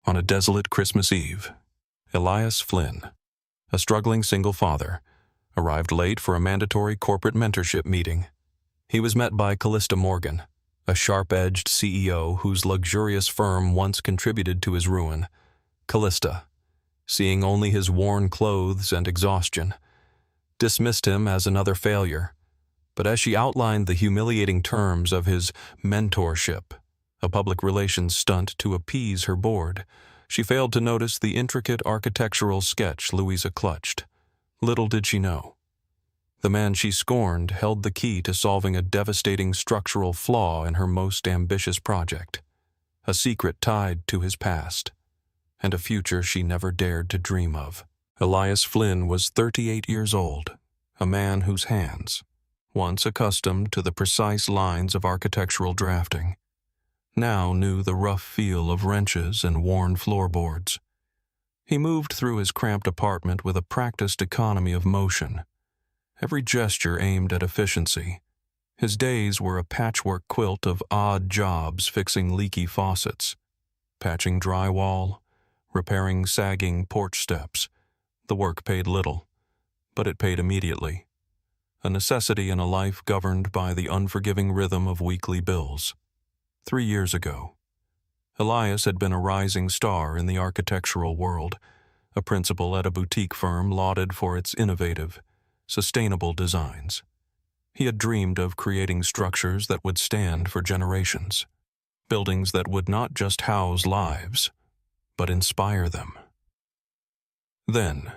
On a desolate Christmas Eve, Elias Flynn, a struggling single father, arrived late for a mandatory corporate mentorship meeting. He was met by Callista Morgan, a sharp-edged CEO whose luxurious firm once contributed to his ruin. Callista, seeing only his worn clothes and exhaustion, dismissed him as another failure. But as she outlined the humiliating terms of his mentorship, a public relations stunt to appease her board, she failed to notice the intricate architectural sketch Louisa clutched. Little did she know. The man she scorned held the key to solving a devastating structural flaw in her most ambitious project, a secret tied to his past, and a future she never dared to dream of. Elias Flynn was 38 years old, a man whose hands, once accustomed to the precise lines of architectural drafting, now knew the rough feel of wrenches and worn floorboards. He moved through his cramped apartment with a practiced economy of motion, every gesture aimed at efficiency. His days were a patchwork quilt of odd jobs fixing leaky faucets, patching drywall, repairing sagging porch steps. The work paid little, but it paid immediately, a necessity in a life governed by the unforgiving rhythm of weekly bills. 3 years ago, Elias had been a rising star in the architectural world, a principal at a boutique firm lauded for its innovative, sustainable designs. He had dreamed of creating structures that would stand for generations, buildings that would not just house lives, but inspire them. Then,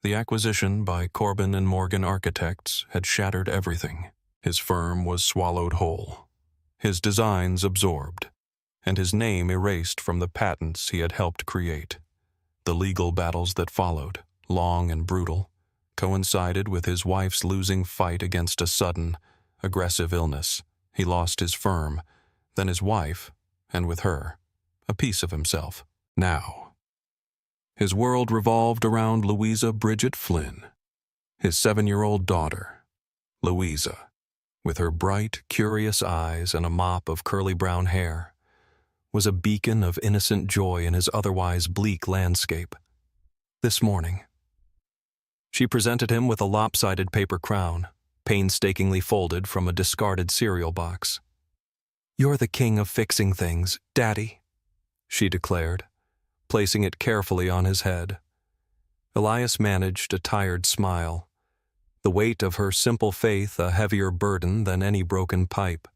the acquisition by Corbin and Morgan Architects had shattered everything. His firm was swallowed whole, his designs absorbed, and his name erased from the patents he had helped create. The legal battles that followed, long and brutal, coincided with his wife's losing fight against a sudden, aggressive illness. He lost his firm, then his wife, and with her, a piece of himself. Now, his world revolved around Louisa Bridget Flynn, his 7-year-old daughter. Louisa, with her bright, curious eyes and a mop of curly brown hair, was a beacon of innocent joy in his otherwise bleak landscape. This morning, she presented him with a lopsided paper crown, painstakingly folded from a discarded cereal box. "You're the king of fixing things, Daddy," she declared, placing it carefully on his head. Elias managed a tired smile, the weight of her simple faith a heavier burden than any broken pipe.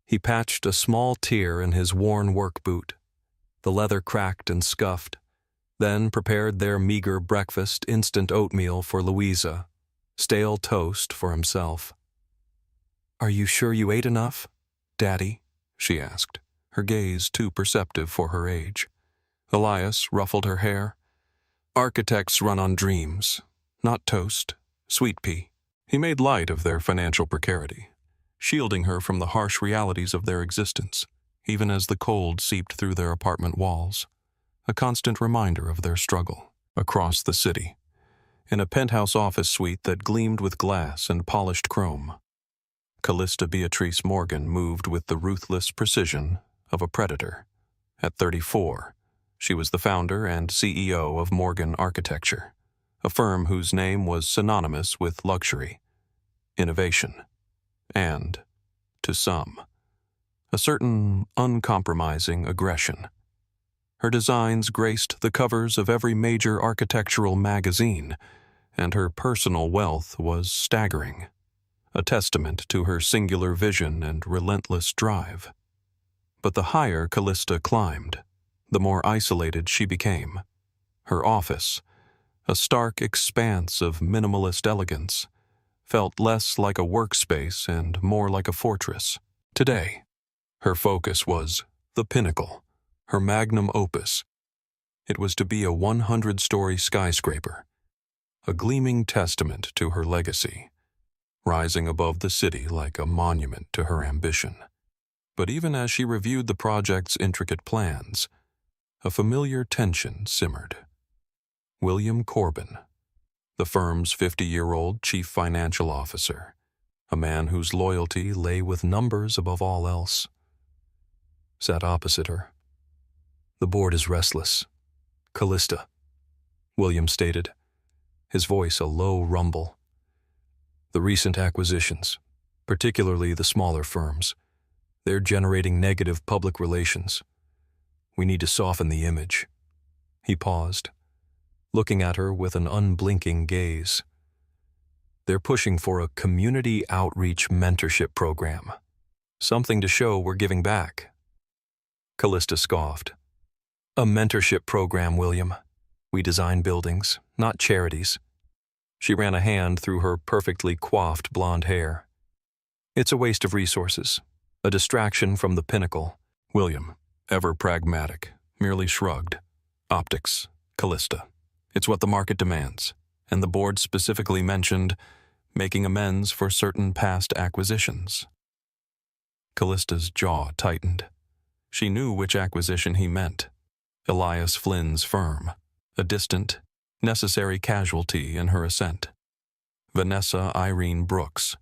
He patched a small tear in his worn work boot. The leather cracked and scuffed, then prepared their meager breakfast instant oatmeal for Louisa, stale toast for himself. "Are you sure you ate enough, Daddy?" she asked, her gaze too perceptive for her age. Elias ruffled her hair. "Architects run on dreams, not toast, sweet pea." He made light of their financial precarity, shielding her from the harsh realities of their existence, even as the cold seeped through their apartment walls, a constant reminder of their struggle. Across the city, in a penthouse office suite that gleamed with glass and polished chrome, Callista Beatrice Morgan moved with the ruthless precision of a predator. At 34, she was the founder and CEO of Morgan Architecture, a firm whose name was synonymous with luxury, innovation, and, to some, a certain uncompromising aggression. Her designs graced the covers of every major architectural magazine, and her personal wealth was staggering, a testament to her singular vision and relentless drive. But the higher Callista climbed, the more isolated she became. Her office, a stark expanse of minimalist elegance, felt less like a workspace and more like a fortress. Today, her focus was the pinnacle, her magnum opus. It was to be a 100-story skyscraper, a gleaming testament to her legacy, rising above the city like a monument to her ambition. But even as she reviewed the project's intricate plans, a familiar tension simmered. William Corbin, the firm's 50-year-old chief financial officer, a man whose loyalty lay with numbers above all else, sat opposite her. The board is restless. Callista, William stated, his voice a low rumble. The recent acquisitions, particularly the smaller firms, they're generating negative public relations. We need to soften the image. He paused, looking at her with an unblinking gaze. They're pushing for a community outreach mentorship program, something to show we're giving back. Callista scoffed. A mentorship program, William. We design buildings, not charities. She ran a hand through her perfectly coiffed blonde hair. It's a waste of resources, a distraction from the pinnacle. William, ever pragmatic, merely shrugged. Optics, Callista. It's what the market demands, and the board specifically mentioned making amends for certain past acquisitions. Callista's jaw tightened. She knew which acquisition he meant. Elias Flynn's firm, a distant, necessary casualty in her ascent. Vanessa Irene Brooks,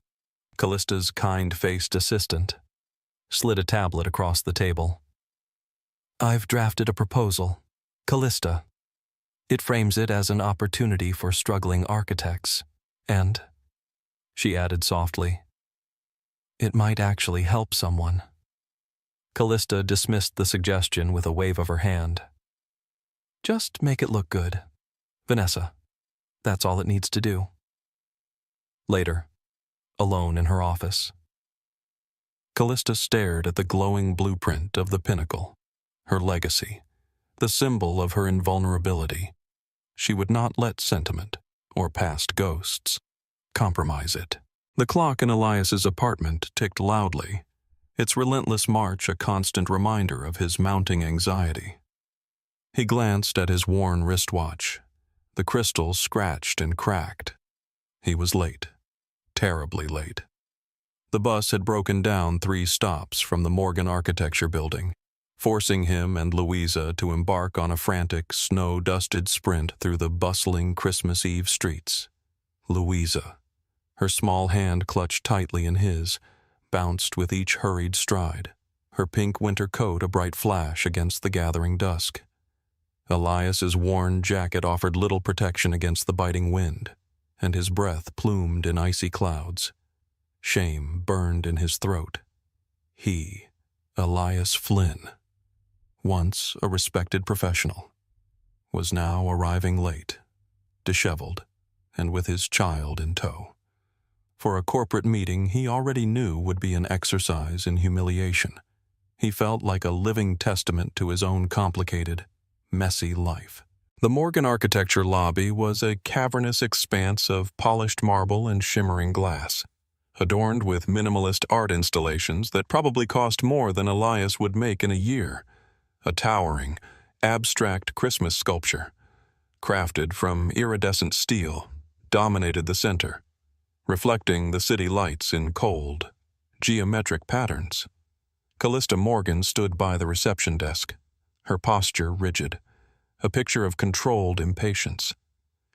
Callista's kind-faced assistant, slid a tablet across the table. I've drafted a proposal, Callista. It frames it as an opportunity for struggling architects, and, she added softly, it might actually help someone. Callista dismissed the suggestion with a wave of her hand. Just make it look good, Vanessa. That's all it needs to do. Later, alone in her office, Callista stared at the glowing blueprint of the pinnacle, her legacy, the symbol of her invulnerability. She would not let sentiment, or past ghosts, compromise it. The clock in Elias's apartment ticked loudly, its relentless march a constant reminder of his mounting anxiety. He glanced at his worn wristwatch. The crystal scratched and cracked. He was late, terribly late. The bus had broken down 3 stops from the Morgan Architecture Building, forcing him and Louisa to embark on a frantic, snow-dusted sprint through the bustling Christmas Eve streets. Louisa, her small hand clutched tightly in his, bounced with each hurried stride, her pink winter coat a bright flash against the gathering dusk. Elias's worn jacket offered little protection against the biting wind, and his breath plumed in icy clouds. Shame burned in his throat. He, Elias Flynn, once a respected professional, was now arriving late, disheveled, and with his child in tow. For a corporate meeting he already knew would be an exercise in humiliation. He felt like a living testament to his own complicated, messy life. The Morgan Architecture lobby was a cavernous expanse of polished marble and shimmering glass, adorned with minimalist art installations that probably cost more than Elias would make in a year. A towering, abstract Christmas sculpture, crafted from iridescent steel, dominated the center, reflecting the city lights in cold, geometric patterns. Callista Morgan stood by the reception desk, her posture rigid, a picture of controlled impatience.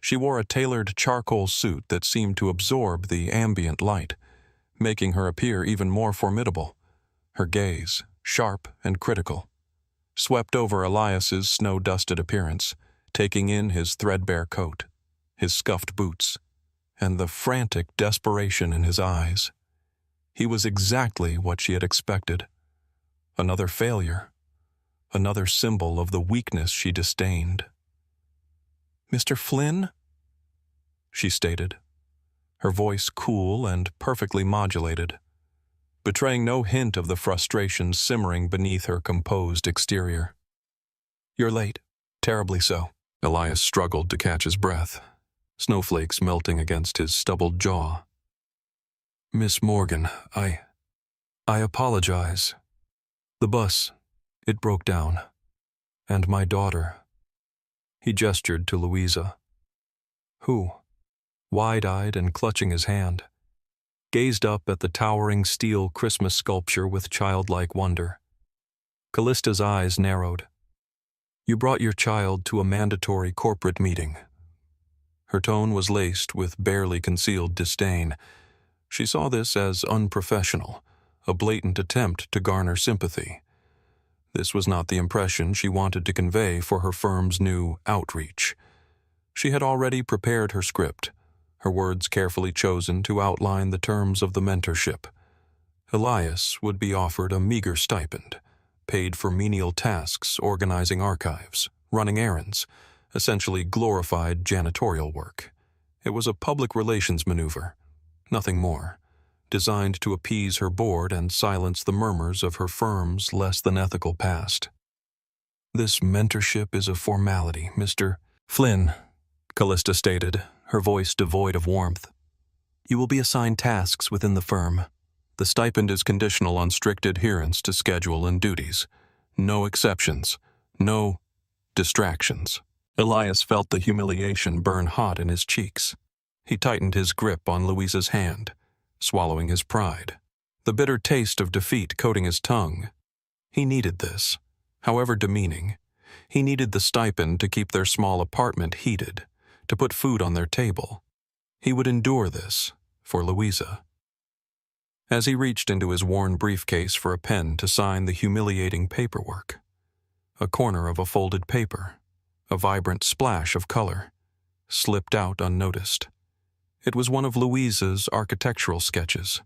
She wore a tailored charcoal suit that seemed to absorb the ambient light, making her appear even more formidable. Her gaze, sharp and critical, swept over Elias's snow-dusted appearance, taking in his threadbare coat, his scuffed boots, and the frantic desperation in his eyes. He was exactly what she had expected. Another failure. Another symbol of the weakness she disdained. "Mr. Flynn?" she stated, her voice cool and perfectly modulated, betraying no hint of the frustration simmering beneath her composed exterior. "You're late, terribly so." Elias struggled to catch his breath, snowflakes melting against his stubbled jaw. "Miss Morgan, I apologize. The bus, it broke down. And my daughter." He gestured to Louisa, who, wide-eyed and clutching his hand, gazed up at the towering steel Christmas sculpture with childlike wonder. Callista's eyes narrowed. "You brought your child to a mandatory corporate meeting." Her tone was laced with barely concealed disdain. She saw this as unprofessional, a blatant attempt to garner sympathy. This was not the impression she wanted to convey for her firm's new outreach. She had already prepared her script, her words carefully chosen to outline the terms of the mentorship. Elias would be offered a meager stipend, paid for menial tasks organizing archives, running errands, essentially glorified janitorial work. It was a public relations maneuver, nothing more, designed to appease her board and silence the murmurs of her firm's less-than-ethical past. "This mentorship is a formality, Mr. Flynn," Callista stated, her voice devoid of warmth. "You will be assigned tasks within the firm. The stipend is conditional on strict adherence to schedule and duties. No exceptions. No distractions." Elias felt the humiliation burn hot in his cheeks. He tightened his grip on Louisa's hand, swallowing his pride, the bitter taste of defeat coating his tongue. He needed this, however demeaning. He needed the stipend to keep their small apartment heated, to put food on their table. He would endure this for Louisa. As he reached into his worn briefcase for a pen to sign the humiliating paperwork, a corner of a folded paper, a vibrant splash of color, slipped out unnoticed. It was one of Louisa's architectural sketches,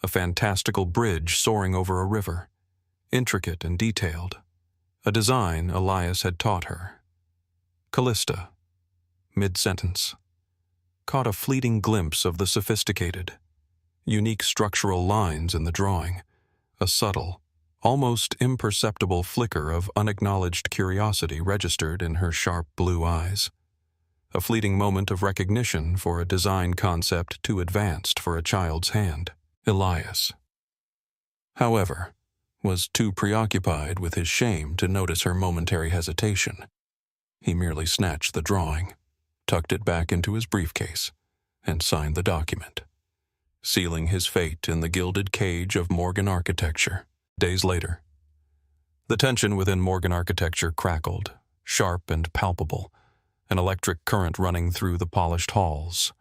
a fantastical bridge soaring over a river, intricate and detailed, a design Elias had taught her. Callista, mid-sentence, caught a fleeting glimpse of the sophisticated, unique structural lines in the drawing, a subtle, almost imperceptible flicker of unacknowledged curiosity registered in her sharp blue eyes. A fleeting moment of recognition for a design concept too advanced for a child's hand. Elias, however, was too preoccupied with his shame to notice her momentary hesitation. He merely snatched the drawing, tucked it back into his briefcase, and signed the document, sealing his fate in the gilded cage of Morgan Architecture. Days later, the tension within Morgan Architecture crackled, sharp and palpable, an electric current running through the polished halls.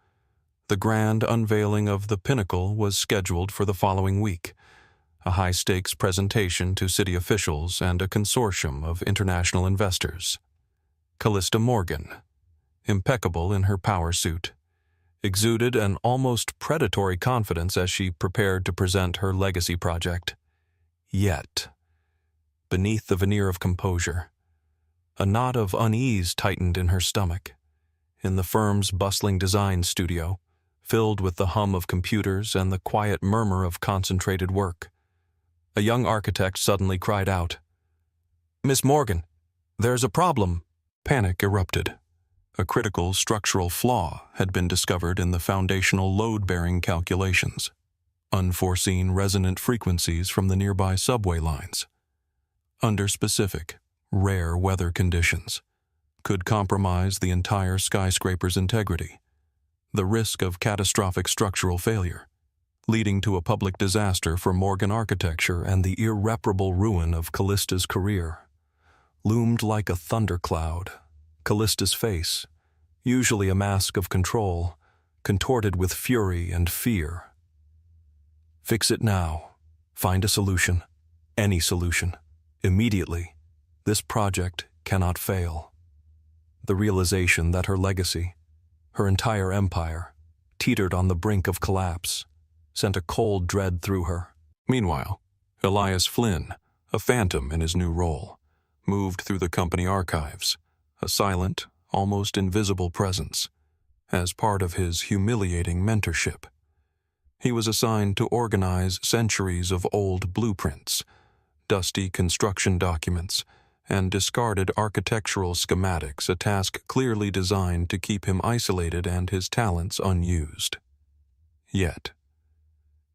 The grand unveiling of the pinnacle was scheduled for the following week, a high-stakes presentation to city officials and a consortium of international investors. Callista Morgan, impeccable in her power suit, exuded an almost predatory confidence as she prepared to present her legacy project. Yet, beneath the veneer of composure, a knot of unease tightened in her stomach. In the firm's bustling design studio, filled with the hum of computers and the quiet murmur of concentrated work, a young architect suddenly cried out, "Miss Morgan, there's a problem." Panic erupted. A critical structural flaw had been discovered in the foundational load-bearing calculations. Unforeseen resonant frequencies from the nearby subway lines, under specific, rare weather conditions, could compromise the entire skyscraper's integrity. The risk of catastrophic structural failure, leading to a public disaster for Morgan Architecture and the irreparable ruin of Callista's career, loomed like a thundercloud. Callista's face, usually a mask of control, contorted with fury and fear. Fix it now. Find a solution. Any solution. Immediately. This project cannot fail. The realization that her legacy, her entire empire, teetered on the brink of collapse, sent a cold dread through her. Meanwhile, Elias Flynn, a phantom in his new role, moved through the company archives, a silent, almost invisible presence, as part of his humiliating mentorship. He was assigned to organize centuries of old blueprints, dusty construction documents, and discarded architectural schematics, a task clearly designed to keep him isolated and his talents unused. Yet,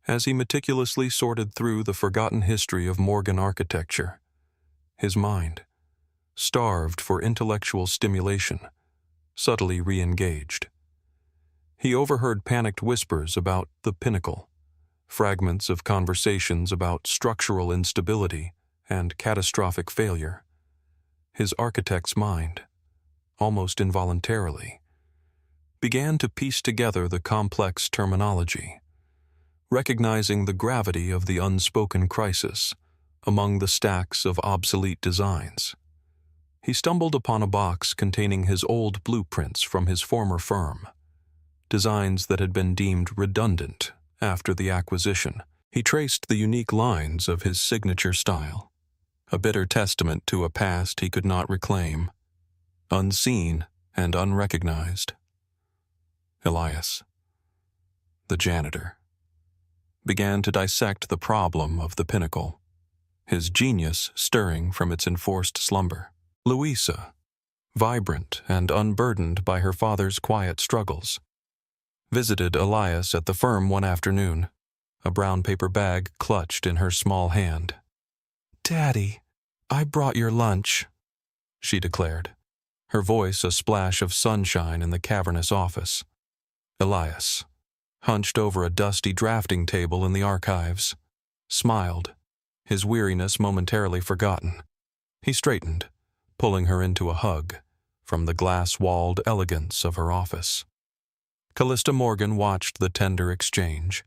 as he meticulously sorted through the forgotten history of Morgan Architecture, his mind, starved for intellectual stimulation, subtly re-engaged. He overheard panicked whispers about the pinnacle, fragments of conversations about structural instability and catastrophic failure. His architect's mind, almost involuntarily, began to piece together the complex terminology, recognizing the gravity of the unspoken crisis, among the stacks of obsolete designs. He stumbled upon a box containing his old blueprints from his former firm, designs that had been deemed redundant after the acquisition. He traced the unique lines of his signature style, a bitter testament to a past he could not reclaim, unseen and unrecognized. Elias, the janitor, began to dissect the problem of the pinnacle, his genius stirring from its enforced slumber. Louisa, vibrant and unburdened by her father's quiet struggles, visited Elias at the firm one afternoon, a brown paper bag clutched in her small hand. "Daddy, I brought your lunch," she declared, her voice a splash of sunshine in the cavernous office. Elias, hunched over a dusty drafting table in the archives, smiled, his weariness momentarily forgotten. He straightened, pulling her into a hug from the glass-walled elegance of her office. Callista Morgan watched the tender exchange.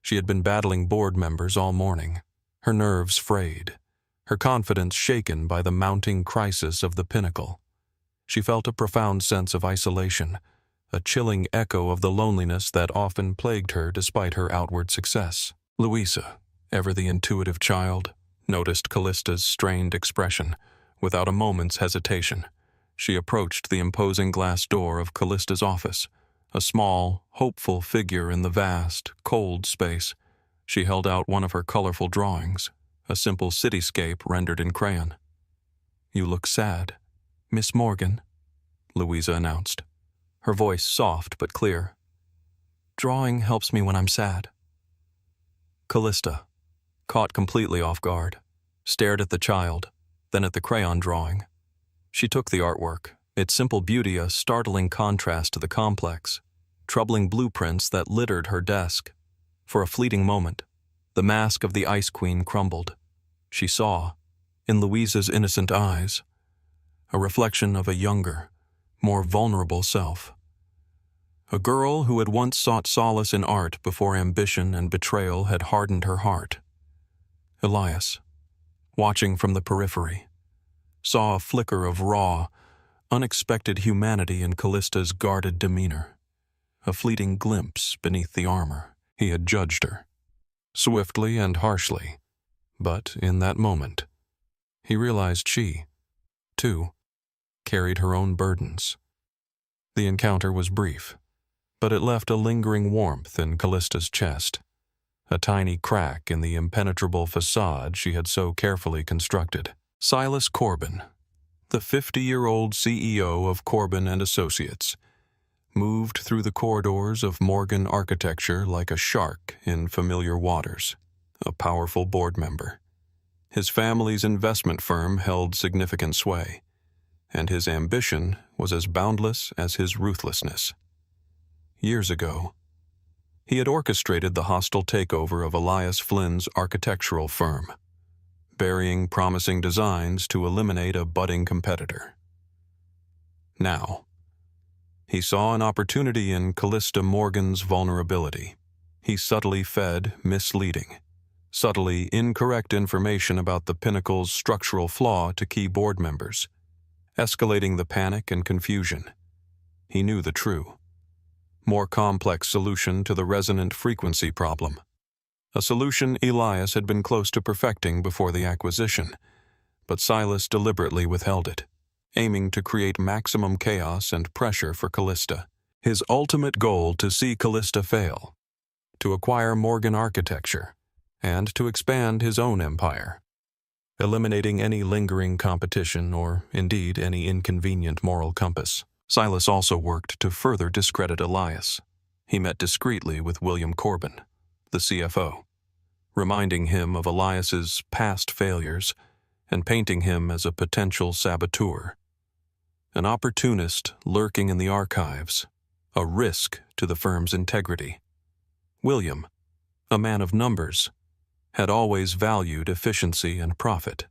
She had been battling board members all morning, her nerves frayed, her confidence shaken by the mounting crisis of the pinnacle. She felt a profound sense of isolation, a chilling echo of the loneliness that often plagued her despite her outward success. Louisa, ever the intuitive child, noticed Callista's strained expression. Without a moment's hesitation, she approached the imposing glass door of Callista's office, a small, hopeful figure in the vast, cold space. She held out one of her colorful drawings, a simple cityscape rendered in crayon. "You look sad, Miss Morgan," Louisa announced, her voice soft but clear. "Drawing helps me when I'm sad." Callista, caught completely off guard, stared at the child, then at the crayon drawing. She took the artwork, its simple beauty a startling contrast to the complex, troubling blueprints that littered her desk. For a fleeting moment, the mask of the Ice Queen crumbled. She saw, in Louisa's innocent eyes, a reflection of a younger, more vulnerable self. A girl who had once sought solace in art before ambition and betrayal had hardened her heart. Elias, watching from the periphery, saw a flicker of raw, unexpected humanity in Callista's guarded demeanor, a fleeting glimpse beneath the armor. He had judged her, swiftly and harshly, but in that moment, he realized she, too, carried her own burdens. The encounter was brief, but it left a lingering warmth in Callista's chest, a tiny crack in the impenetrable facade she had so carefully constructed. Silas Corbin, the 50-year-old CEO of Corbin and Associates, moved through the corridors of Morgan architecture like a shark in familiar waters, a powerful board member. His family's investment firm held significant sway, and his ambition was as boundless as his ruthlessness. Years ago, he had orchestrated the hostile takeover of Elias Flynn's architectural firm, burying promising designs to eliminate a budding competitor. Now, he saw an opportunity in Callista Morgan's vulnerability. He subtly fed misleading, subtly incorrect information about the Pinnacle's structural flaw to key board members, escalating the panic and confusion. He knew the true, more complex solution to the resonant frequency problem, a solution Elias had been close to perfecting before the acquisition, but Silas deliberately withheld it, aiming to create maximum chaos and pressure for Callista. His ultimate goal to see Callista fail, to acquire Morgan architecture, and to expand his own empire, eliminating any lingering competition or, indeed, any inconvenient moral compass. Silas also worked to further discredit Elias. He met discreetly with William Corbin, the CFO, reminding him of Elias's past failures and painting him as a potential saboteur, an opportunist lurking in the archives, a risk to the firm's integrity. William, a man of numbers, had always valued efficiency and profit,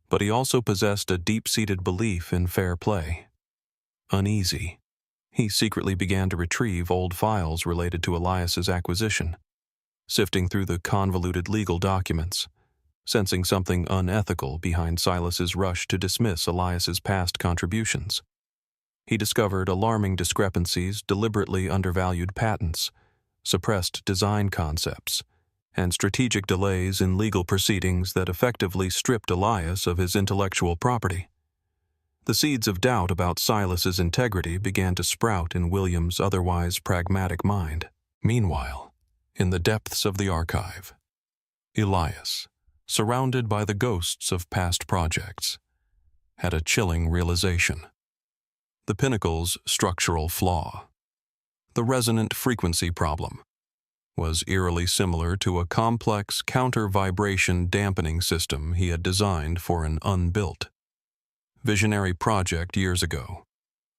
but he also possessed a deep-seated belief in fair play. Uneasy, he secretly began to retrieve old files related to Elias's acquisition, sifting through the convoluted legal documents, sensing something unethical behind Silas's rush to dismiss Elias's past contributions. He discovered alarming discrepancies, deliberately undervalued patents, suppressed design concepts, and strategic delays in legal proceedings that effectively stripped Elias of his intellectual property. The seeds of doubt about Silas's integrity began to sprout in William's otherwise pragmatic mind. Meanwhile, in the depths of the archive, Elias, surrounded by the ghosts of past projects, had a chilling realization. The Pinnacle's structural flaw, the resonant frequency problem, was eerily similar to a complex counter-vibration dampening system he had designed for an unbuilt, visionary project years ago.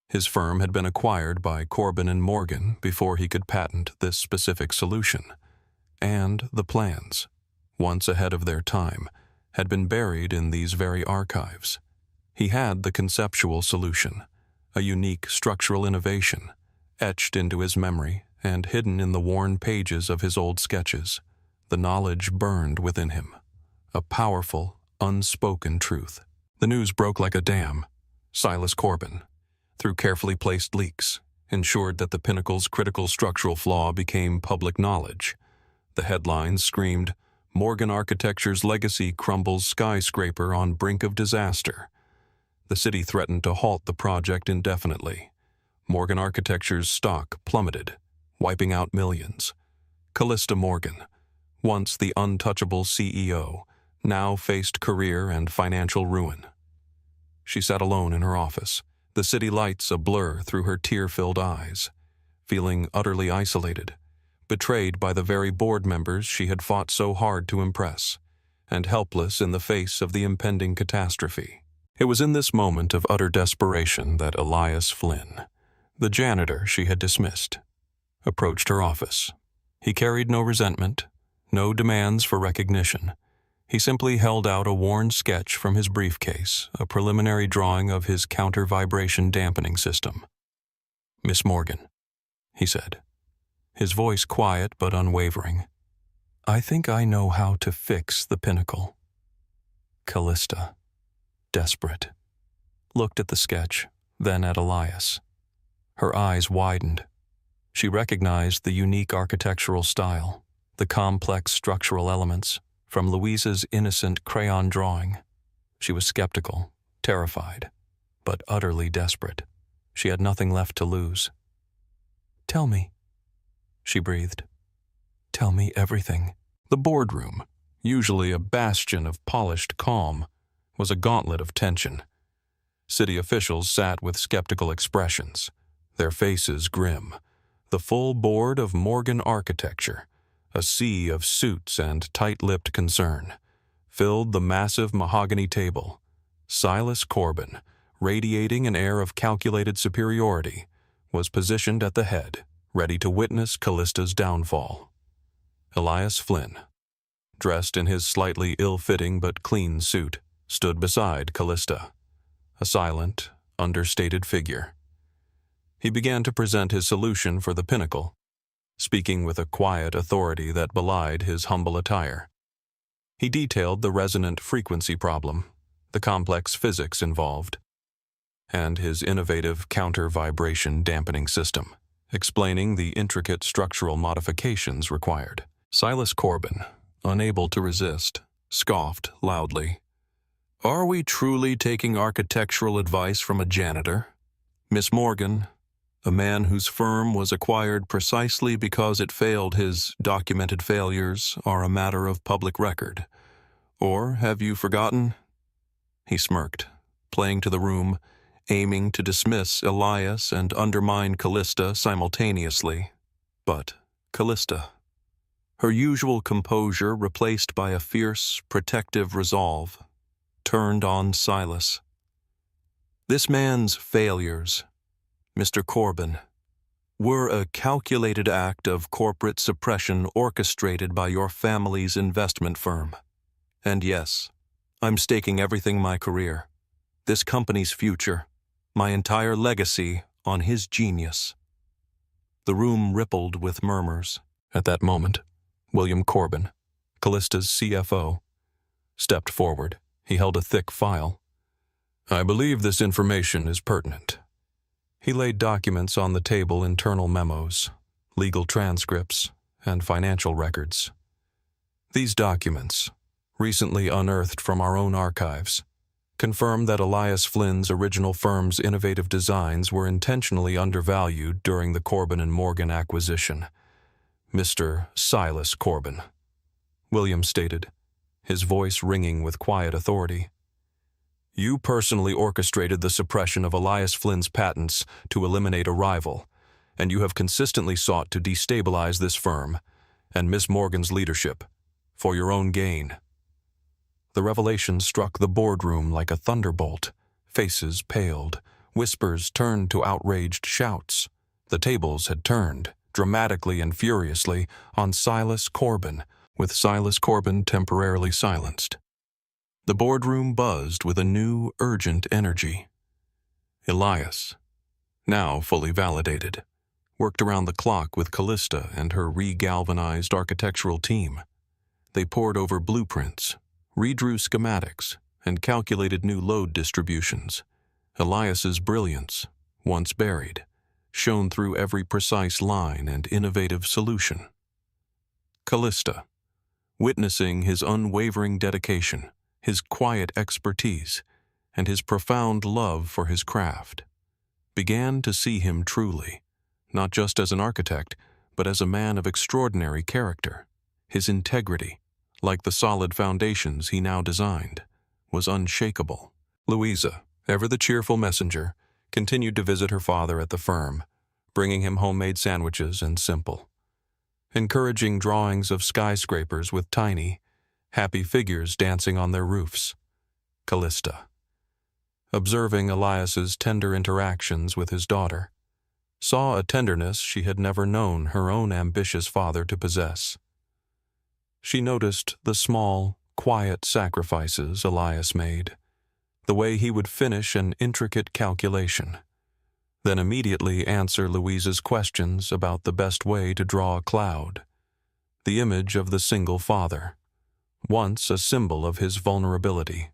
His firm had been acquired by Corbin and Morgan before he could patent this specific solution, and the plans, once ahead of their time, had been buried in these very archives. He had the conceptual solution, a unique structural innovation, etched into his memory and hidden in the worn pages of his old sketches. The knowledge burned within him, a powerful, unspoken truth. The news broke like a dam. Silas Corbin, through carefully placed leaks, ensured that the Pinnacle's critical structural flaw became public knowledge. The headlines screamed, "Morgan Architecture's legacy crumbles skyscraper on brink of disaster." The city threatened to halt the project indefinitely. Morgan Architecture's stock plummeted, wiping out millions. Callista Morgan, once the untouchable CEO, now faced career and financial ruin. She sat alone in her office, the city lights a blur through her tear-filled eyes, feeling utterly isolated, betrayed by the very board members she had fought so hard to impress, and helpless in the face of the impending catastrophe. It was in this moment of utter desperation that Elias Flynn, the janitor she had dismissed, approached her office. He carried no resentment, no demands for recognition. He simply held out a worn sketch from his briefcase, a preliminary drawing of his counter-vibration dampening system. "Miss Morgan," he said, his voice quiet but unwavering, "I think I know how to fix the Pinnacle." Callista, desperate, looked at the sketch, then at Elias. Her eyes widened. She recognized the unique architectural style, the complex structural elements, from Louisa's innocent crayon drawing. She was skeptical, terrified, but utterly desperate. She had nothing left to lose. "Tell me," she breathed. "Tell me everything." The boardroom, usually a bastion of polished calm, was a gauntlet of tension. City officials sat with skeptical expressions, their faces grim. The full board of Morgan Architecture, a sea of suits and tight-lipped concern, filled the massive mahogany table. Silas Corbin, radiating an air of calculated superiority, was positioned at the head, ready to witness Callista's downfall. Elias Flynn, dressed in his slightly ill-fitting but clean suit, stood beside Callista, a silent, understated figure. He began to present his solution for the Pinnacle, speaking with a quiet authority that belied his humble attire. He detailed the resonant frequency problem, the complex physics involved, and his innovative counter-vibration dampening system, explaining the intricate structural modifications required. Silas Corbin, unable to resist, scoffed loudly. "Are we truly taking architectural advice from a janitor? Miss Morgan, a man whose firm was acquired precisely because it failed, his documented failures are a matter of public record. Or have you forgotten?" He smirked, playing to the room, aiming to dismiss Elias and undermine Callista simultaneously. But Callista, her usual composure replaced by a fierce, protective resolve, turned on Silas. "This man's failures, Mr. Corbin, were a calculated act of corporate suppression orchestrated by your family's investment firm. And yes, I'm staking everything, my career, this company's future, my entire legacy, on his genius." The room rippled with murmurs. At that moment, William Corbin, Callista's CFO, stepped forward. He held a thick file. "I believe this information is pertinent." He laid documents on the table, internal memos, legal transcripts, and financial records. These documents, recently unearthed from our own archives, confirm that Elias Flynn's original firm's innovative designs were intentionally undervalued during the Corbin and Morgan acquisition. Mr. Silas Corbin, William stated, his voice ringing with quiet authority. "You personally orchestrated the suppression of Elias Flynn's patents to eliminate a rival, and you have consistently sought to destabilize this firm and Miss Morgan's leadership for your own gain." The revelation struck the boardroom like a thunderbolt. Faces paled, whispers turned to outraged shouts. The tables had turned, dramatically and furiously, on Silas Corbin, with Silas Corbin temporarily silenced. The boardroom buzzed with a new, urgent energy. Elias, now fully validated, worked around the clock with Callista and her re-galvanized architectural team. They pored over blueprints, redrew schematics, and calculated new load distributions. Elias's brilliance, once buried, shone through every precise line and innovative solution. Callista, witnessing his unwavering dedication, his quiet expertise, and his profound love for his craft, began to see him truly, not just as an architect, but as a man of extraordinary character. His integrity, like the solid foundations he now designed, was unshakable. Louisa, ever the cheerful messenger, continued to visit her father at the firm, bringing him homemade sandwiches and simple, encouraging drawings of skyscrapers with tiny, happy figures dancing on their roofs. Callista, observing Elias's tender interactions with his daughter, saw a tenderness she had never known her own ambitious father to possess. She noticed the small, quiet sacrifices Elias made, the way he would finish an intricate calculation, then immediately answer Louisa's questions about the best way to draw a cloud. The image of the single father, once a symbol of his vulnerability,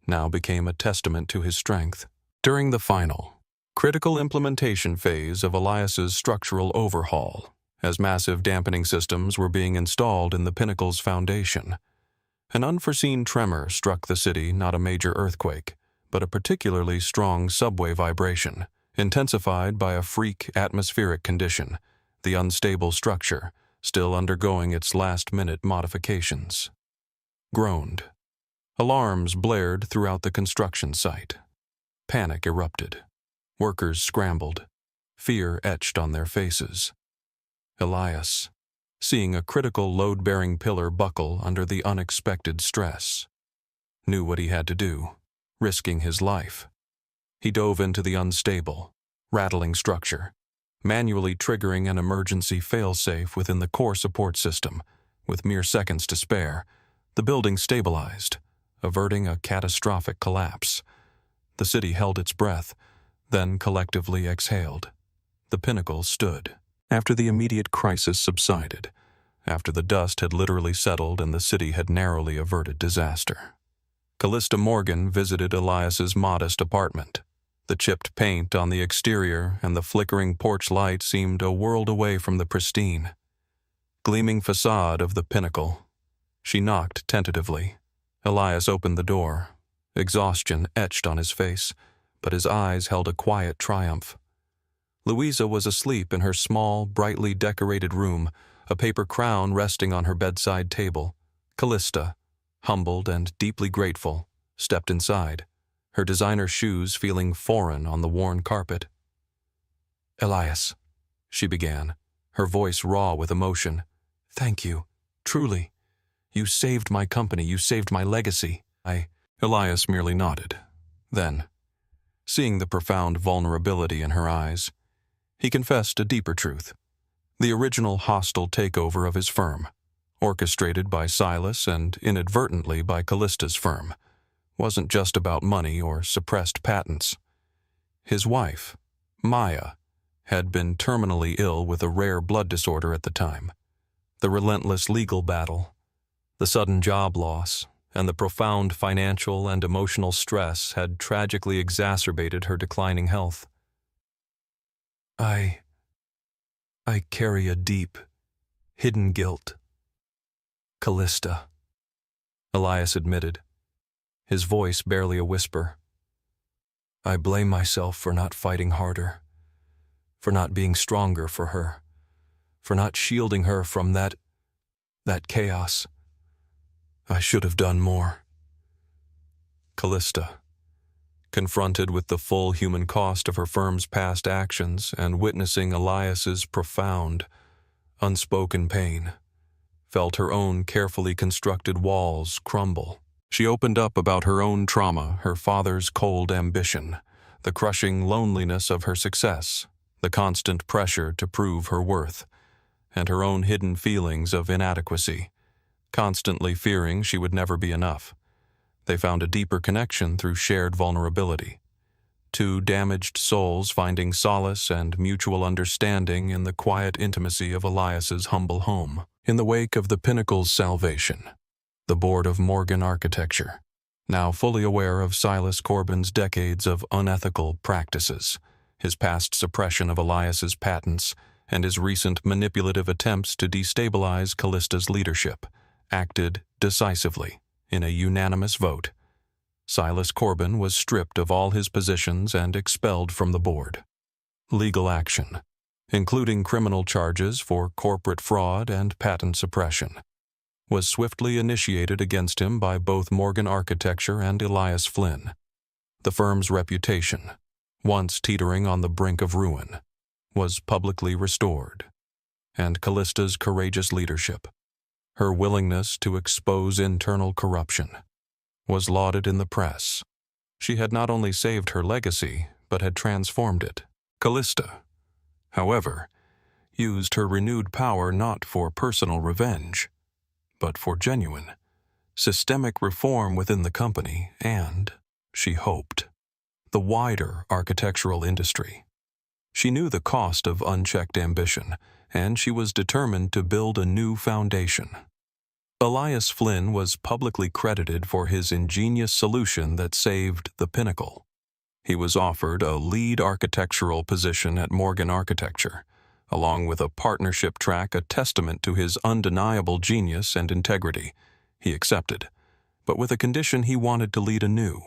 now became a testament to his strength. During the final, critical implementation phase of Elias's structural overhaul, as massive dampening systems were being installed in the Pinnacle's foundation, an unforeseen tremor struck the city, not a major earthquake, but a particularly strong subway vibration, intensified by a freak atmospheric condition, the unstable structure, still undergoing its last-minute modifications, groaned. Alarms blared throughout the construction site. Panic erupted. Workers scrambled, fear etched on their faces. Elias, seeing a critical load-bearing pillar buckle under the unexpected stress, knew what he had to do, risking his life. He dove into the unstable, rattling structure, manually triggering an emergency failsafe within the core support system. With mere seconds to spare, the building stabilized, averting a catastrophic collapse. The city held its breath, then collectively exhaled. The Pinnacle stood. After the immediate crisis subsided, after the dust had literally settled and the city had narrowly averted disaster. Callista Morgan visited Elias's modest apartment. The chipped paint on the exterior and the flickering porch light seemed a world away from the pristine, gleaming facade of the Pinnacle. She knocked tentatively. Elias opened the door. Exhaustion etched on his face, but his eyes held a quiet triumph. Louisa was asleep in her small, brightly decorated room, a paper crown resting on her bedside table. Callista, humbled and deeply grateful, stepped inside, her designer shoes feeling foreign on the worn carpet. "Elias," she began, her voice raw with emotion. "Thank you, truly. You saved my company, you saved my legacy." Elias merely nodded. Then, seeing the profound vulnerability in her eyes, he confessed a deeper truth. The original hostile takeover of his firm, orchestrated by Silas and inadvertently by Callista's firm, wasn't just about money or suppressed patents. His wife, Maya, had been terminally ill with a rare blood disorder at the time. The relentless legal battle, the sudden job loss, and the profound financial and emotional stress had tragically exacerbated her declining health. I carry a deep, hidden guilt, Callista, Elias admitted, his voice barely a whisper. I blame myself for not fighting harder, for not being stronger for her, for not shielding her from that chaos. I should have done more. Callista, confronted with the full human cost of her firm's past actions and witnessing Elias's profound, unspoken pain, felt her own carefully constructed walls crumble. She opened up about her own trauma, her father's cold ambition, the crushing loneliness of her success, the constant pressure to prove her worth, and her own hidden feelings of inadequacy, constantly fearing she would never be enough. They found a deeper connection through shared vulnerability. Two damaged souls finding solace and mutual understanding in the quiet intimacy of Elias's humble home. In the wake of the Pinnacle's salvation, the board of Morgan Architecture, now fully aware of Silas Corbin's decades of unethical practices, his past suppression of Elias's patents, and his recent manipulative attempts to destabilize Callista's leadership, acted decisively in a unanimous vote. Silas Corbin was stripped of all his positions and expelled from the board. Legal action, including criminal charges for corporate fraud and patent suppression, was swiftly initiated against him by both Morgan Architecture and Elias Flynn. The firm's reputation, once teetering on the brink of ruin, was publicly restored, and Callista's courageous leadership, her willingness to expose internal corruption, was lauded in the press. She had not only saved her legacy, but had transformed it. Callista, however, used her renewed power not for personal revenge, but for genuine, systemic reform within the company and, she hoped, the wider architectural industry. She knew the cost of unchecked ambition, and she was determined to build a new foundation. Elias Flynn was publicly credited for his ingenious solution that saved the Pinnacle. He was offered a lead architectural position at Morgan Architecture, along with a partnership track, a testament to his undeniable genius and integrity. He accepted, but with a condition: he wanted to lead a new,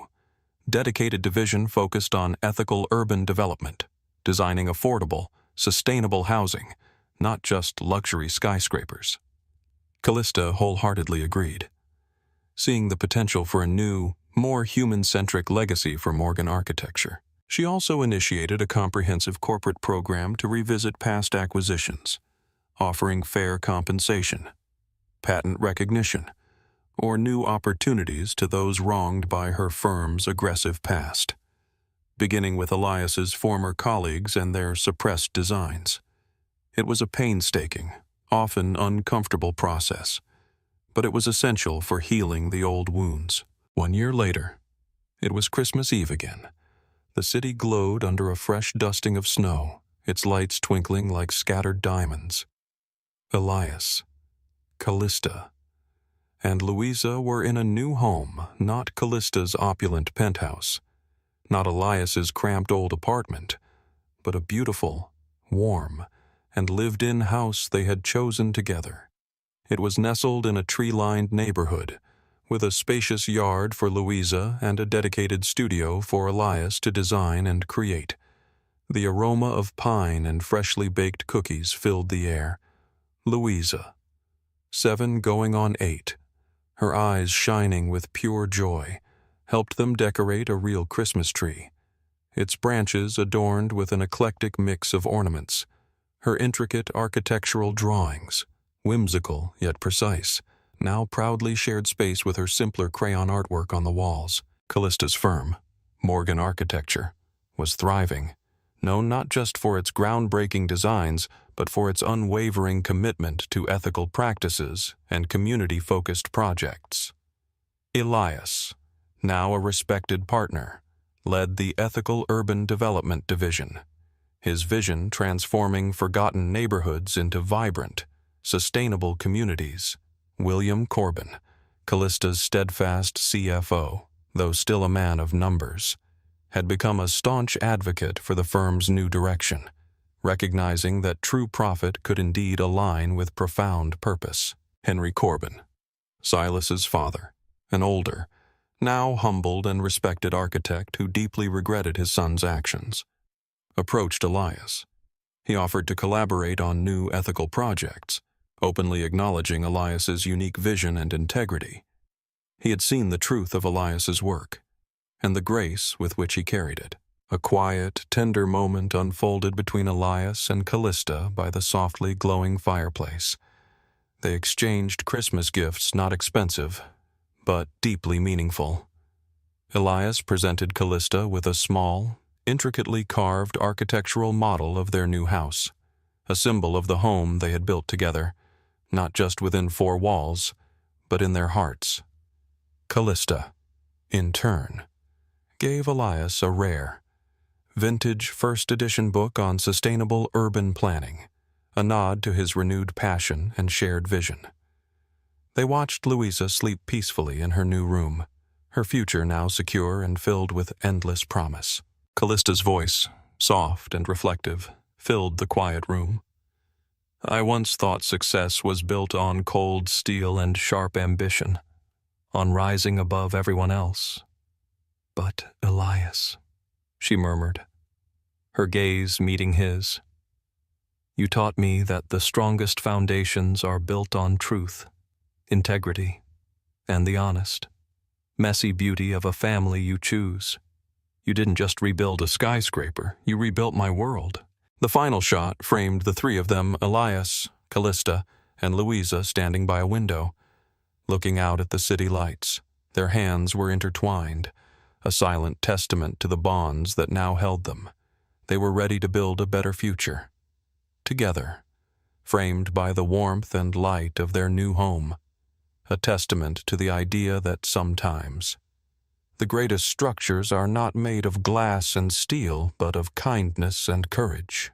dedicated division focused on ethical urban development, designing affordable, sustainable housing, not just luxury skyscrapers. Callista wholeheartedly agreed, seeing the potential for a new, more human-centric legacy for Morgan Architecture. She also initiated a comprehensive corporate program to revisit past acquisitions, offering fair compensation, patent recognition, or new opportunities to those wronged by her firm's aggressive past, beginning with Elias's former colleagues and their suppressed designs. It was a painstaking, often uncomfortable process, but it was essential for healing the old wounds. 1 year later, it was Christmas Eve again. The city glowed under a fresh dusting of snow, its lights twinkling like scattered diamonds. Elias, Callista, and Louisa were in a new home, not Callista's opulent penthouse, not Elias's cramped old apartment, but a beautiful, warm, and lived-in house they had chosen together. It was nestled in a tree-lined neighborhood, with a spacious yard for Louisa and a dedicated studio for Elias to design and create. The aroma of pine and freshly baked cookies filled the air. Louisa, 7 going on 8, her eyes shining with pure joy, helped them decorate a real Christmas tree, its branches adorned with an eclectic mix of ornaments. Her intricate architectural drawings, whimsical yet precise, now proudly shared space with her simpler crayon artwork on the walls. Callista's firm, Morgan Architecture, was thriving, known not just for its groundbreaking designs, but for its unwavering commitment to ethical practices and community-focused projects. Elias, now a respected partner, led the Ethical Urban Development Division, his vision transforming forgotten neighborhoods into vibrant, sustainable communities. William Corbin, Callista's steadfast CFO, though still a man of numbers, had become a staunch advocate for the firm's new direction, recognizing that true profit could indeed align with profound purpose. Henry Corbin, Silas's father, an older, now humbled and respected architect who deeply regretted his son's actions, approached Elias. He offered to collaborate on new ethical projects, openly acknowledging Elias's unique vision and integrity. He had seen the truth of Elias's work, and the grace with which he carried it. A quiet, tender moment unfolded between Elias and Callista by the softly glowing fireplace. They exchanged Christmas gifts not expensive, but deeply meaningful. Elias presented Callista with a small, intricately carved architectural model of their new house, a symbol of the home they had built together, not just within four walls, but in their hearts. Callista, in turn, gave Elias a rare, vintage first-edition book on sustainable urban planning, a nod to his renewed passion and shared vision. They watched Louisa sleep peacefully in her new room, her future now secure and filled with endless promise. Callista's voice, soft and reflective, filled the quiet room. I once thought success was built on cold steel and sharp ambition, on rising above everyone else. But Elias, she murmured, her gaze meeting his, you taught me that the strongest foundations are built on truth, integrity, and the honest, messy beauty of a family you choose. You didn't just rebuild a skyscraper, you rebuilt my world. The final shot framed the three of them, Elias, Callista, and Louisa, standing by a window, looking out at the city lights. Their hands were intertwined, a silent testament to the bonds that now held them. They were ready to build a better future. Together, framed by the warmth and light of their new home, a testament to the idea that sometimes the greatest structures are not made of glass and steel, but of kindness and courage.